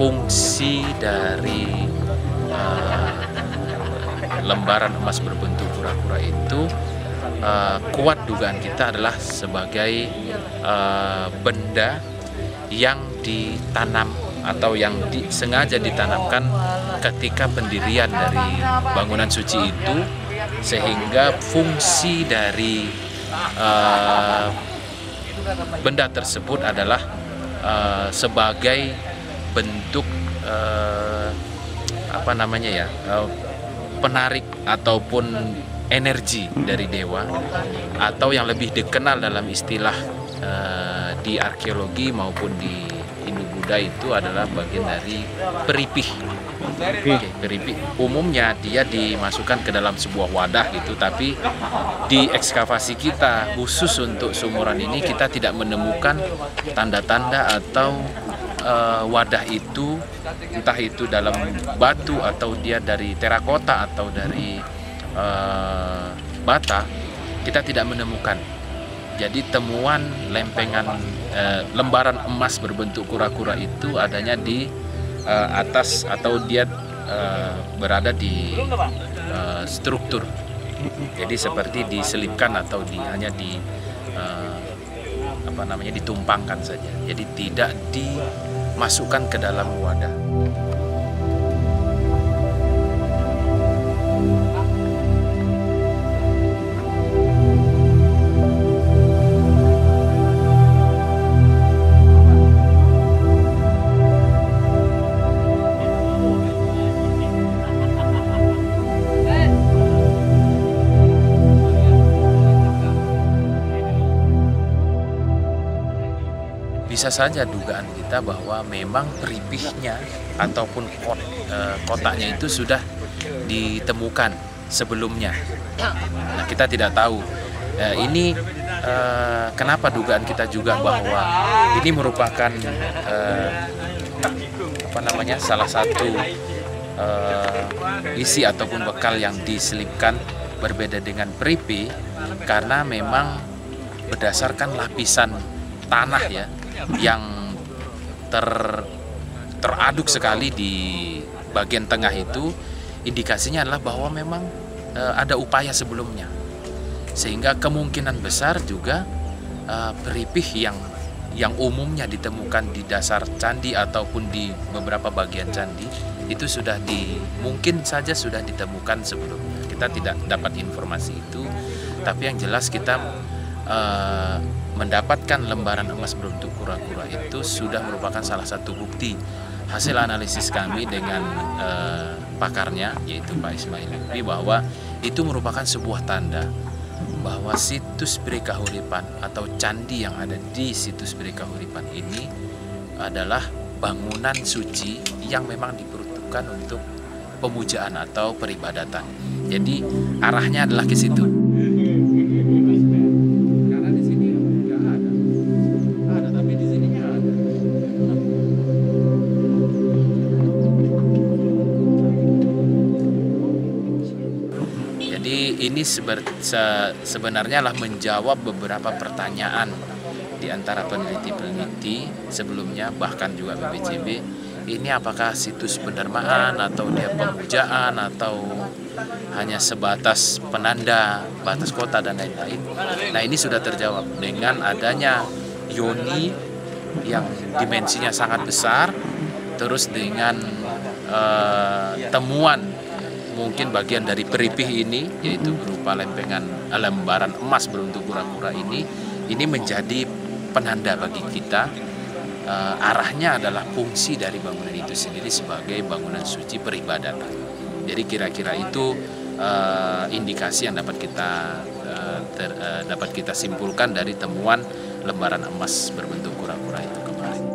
fungsi dari lembaran emas berbentuk kura-kura itu kuat dugaan kita adalah sebagai benda yang ditanam atau yang sengaja ditanamkan ketika pendirian dari bangunan suci itu, sehingga fungsi dari benda tersebut adalah sebagai bentuk penarik ataupun energi dari dewa, atau yang lebih dikenal dalam istilah di arkeologi maupun di Hindu-Buddha itu adalah bagian dari peripih. Peripih umumnya dia dimasukkan ke dalam sebuah wadah gitu, tapi di ekskavasi kita khusus untuk Sumuran ini kita tidak menemukan tanda-tanda atau wadah itu, entah itu dalam batu atau dia dari terakota atau dari bata, kita tidak menemukan. Jadi temuan lempengan lembaran emas berbentuk kura-kura itu adanya di atas, atau dia berada di struktur. Jadi seperti diselipkan atau hanya ditumpangkan saja. Jadi tidak dimasukkan ke dalam wadah. Bisa saja dugaan kita bahwa memang peripihnya ataupun kotaknya itu sudah ditemukan sebelumnya. Nah, kita tidak tahu. Ini kenapa dugaan kita juga bahwa ini merupakan salah satu isi ataupun bekal yang diselipkan, berbeda dengan peripih, karena memang berdasarkan lapisan tanah ya yang teraduk sekali di bagian tengah itu, indikasinya adalah bahwa memang ada upaya sebelumnya, sehingga kemungkinan besar juga peripih yang umumnya ditemukan di dasar candi ataupun di beberapa bagian candi itu mungkin saja sudah ditemukan sebelumnya. Kita tidak dapat informasi itu, tapi yang jelas kita mendapatkan lembaran emas berbentuk kura-kura itu sudah merupakan salah satu bukti hasil analisis kami dengan pakarnya, yaitu Pak Ismail Lutfi, bahwa itu merupakan sebuah tanda bahwa situs Beri Kahuripan atau candi yang ada di situs Beri Kahuripan ini adalah bangunan suci yang memang diperuntukkan untuk pemujaan atau peribadatan. Jadi arahnya adalah ke situ. Ini sebenarnya lah menjawab beberapa pertanyaan di antara peneliti-peneliti sebelumnya, bahkan juga BPCB. Ini apakah situs pendermaan atau dia pemujaan atau hanya sebatas penanda batas kota dan lain-lain. Nah, ini sudah terjawab dengan adanya yoni yang dimensinya sangat besar, terus dengan temuan mungkin bagian dari peripih ini, yaitu berupa lembaran emas berbentuk kura-kura ini menjadi penanda bagi kita. Arahnya adalah fungsi dari bangunan itu sendiri sebagai bangunan suci peribadatan. Jadi kira-kira itu indikasi yang dapat kita simpulkan dari temuan lembaran emas berbentuk kura-kura itu kemarin.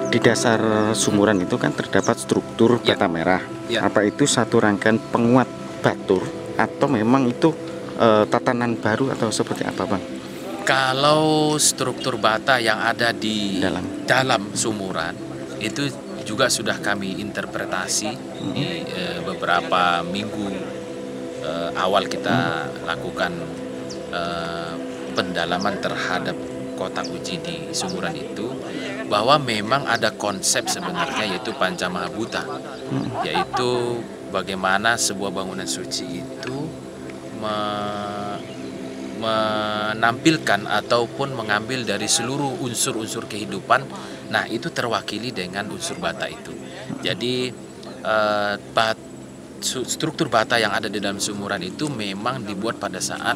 Di dasar sumuran itu kan terdapat struktur bata merah. Apa itu satu rangkaian penguat batur atau memang itu tatanan baru atau seperti apa, Bang? Kalau struktur bata yang ada di dalam sumuran itu juga sudah kami interpretasi di beberapa minggu awal kita lakukan pendalaman terhadap kotak uji di sumuran itu, bahwa memang ada konsep sebenarnya yaitu Pancamahabhuta, yaitu bagaimana sebuah bangunan suci itu menampilkan ataupun mengambil dari seluruh unsur-unsur kehidupan. Nah, itu terwakili dengan unsur bata itu. Jadi struktur bata yang ada di dalam sumuran itu memang dibuat pada saat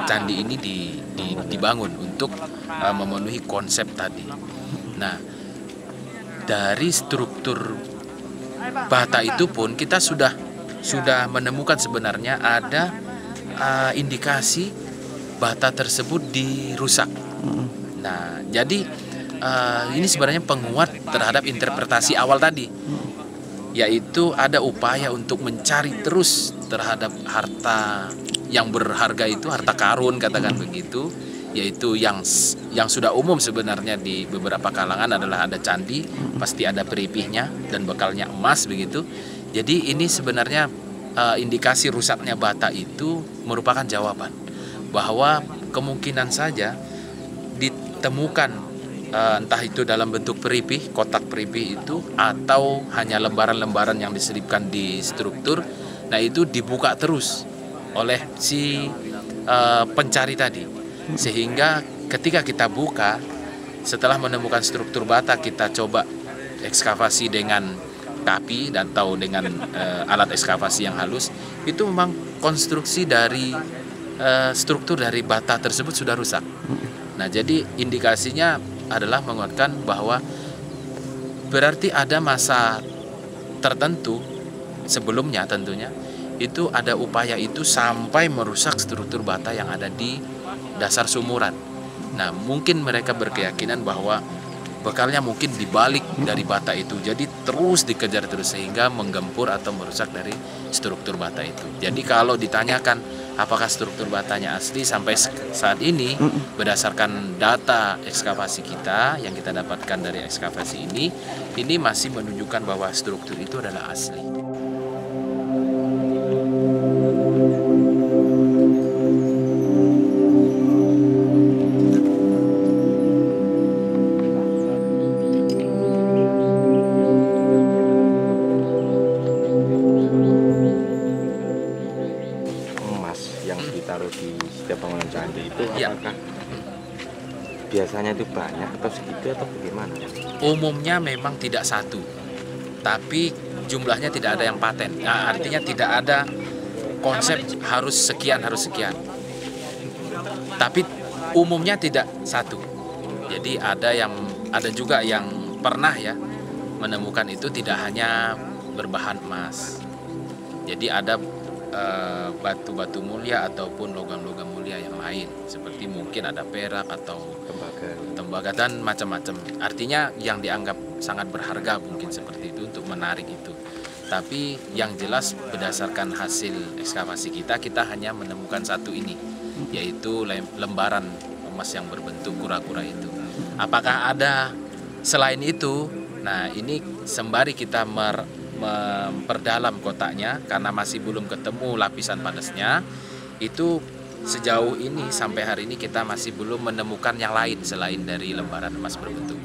candi ini dibangun untuk memenuhi konsep tadi. Nah, dari struktur bata itu pun kita sudah menemukan sebenarnya ada indikasi bata tersebut dirusak. Nah, jadi ini sebenarnya penguat terhadap interpretasi awal tadi, yaitu ada upaya untuk mencari terus terhadap harta yang berharga itu, harta karun katakan begitu, yaitu yang sudah umum sebenarnya di beberapa kalangan adalah ada candi, pasti ada peripihnya dan bekalnya emas begitu. Jadi ini sebenarnya indikasi rusaknya bata itu merupakan jawaban bahwa kemungkinan saja ditemukan entah itu dalam bentuk peripih, kotak peripih itu, atau hanya lembaran-lembaran yang diselipkan di struktur. Nah, itu dibuka terus oleh si pencari tadi, sehingga ketika kita buka setelah menemukan struktur bata, kita coba ekskavasi dengan kapi dan atau dengan alat ekskavasi yang halus, itu memang konstruksi dari struktur dari bata tersebut sudah rusak. Nah, jadi indikasinya adalah menguatkan bahwa berarti ada masa tertentu sebelumnya tentunya itu ada upaya itu sampai merusak struktur bata yang ada di dasar sumuran. Nah, mungkin mereka berkeyakinan bahwa bekalnya mungkin dibalik dari bata itu, jadi terus dikejar terus sehingga menggempur atau merusak dari struktur bata itu. Jadi kalau ditanyakan apakah struktur batanya asli, sampai saat ini berdasarkan data ekskavasi kita yang kita dapatkan dari ekskavasi ini masih menunjukkan bahwa struktur itu adalah asli. Ditaruh di setiap bangunan candi itu apakah biasanya itu banyak atau segitu atau bagaimana? Umumnya memang tidak satu, tapi jumlahnya tidak ada yang paten. Nah, artinya tidak ada konsep harus sekian. Tapi umumnya tidak satu. Jadi ada juga yang pernah ya menemukan itu tidak hanya berbahan emas. Jadi ada batu-batu mulia ataupun logam-logam mulia yang lain, seperti mungkin ada perak atau tembaga dan macam-macam. Artinya yang dianggap sangat berharga mungkin seperti itu untuk menarik itu. Tapi yang jelas berdasarkan hasil ekskavasi kita hanya menemukan satu ini, yaitu lembaran emas yang berbentuk kura-kura itu. Apakah ada selain itu? Nah, ini sembari kita memperdalam kotaknya karena masih belum ketemu lapisan panasnya, itu sejauh ini sampai hari ini kita masih belum menemukan yang lain selain dari lembaran emas berbentuk